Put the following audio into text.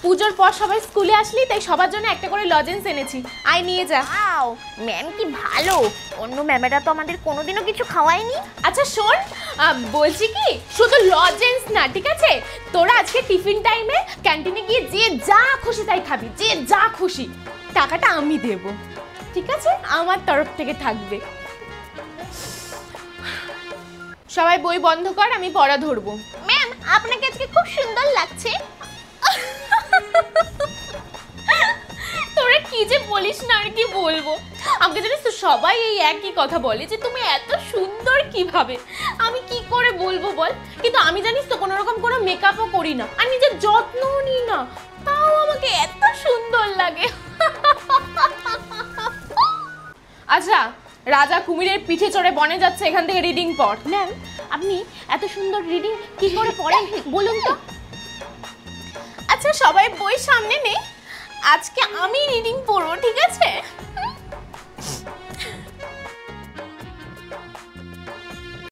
পুজোর পর সবাই স্কুলে আসলি, তাই সবার জন্য একটা করে লজেন্স এনেছি, আয় নিয়ে যা। ওয়াও, ম্যাম কি ভালো, অন্য ম্যামেরা তো আমাদের কোনোদিনও কিছু খাওয়ায়নি। আচ্ছা শোন, বলছি কি শুধু লজেন্স না, ঠিক আছে, তোরা আজকে টিফিন টাইমে ক্যান্টিনে গিয়ে যে যা খুশি তাই খাবি, যে যা খুশি, টাকাটা আমি দেব, ঠিক আছে, আমার তরফ থেকে থাকবে। সবাই বই বন্ধ কর, আমি পড়া ধরবো। ম্যাম আপনাকে আজকে খুব সুন্দর লাগছে। তোরা কি যে বলিস না, আর কি বলবো। আমাকে জানিস তো সবাই এই একই কথা বলে যে তুমি এত সুন্দর কিভাবে, আমি কি করে বলবো বল। কিন্তু আমি জানিস তো কোনো রকম কোনো মেকআপও করি না, আর নিজের যত্নও নিই না, তাও আমাকে এত সুন্দর লাগে। আচ্ছা, রাজা কুমিরের পিঠে চড়ে বনে যাচ্ছে, এখান থেকে রিডিং পড়। ম্যাম আপনি এত সুন্দর রিডিং কি করে পড়েন বলুন তো। আচ্ছা সবাই বই সামনে নেই, আজকে আমি রিডিং পড়বো, ঠিক আছে।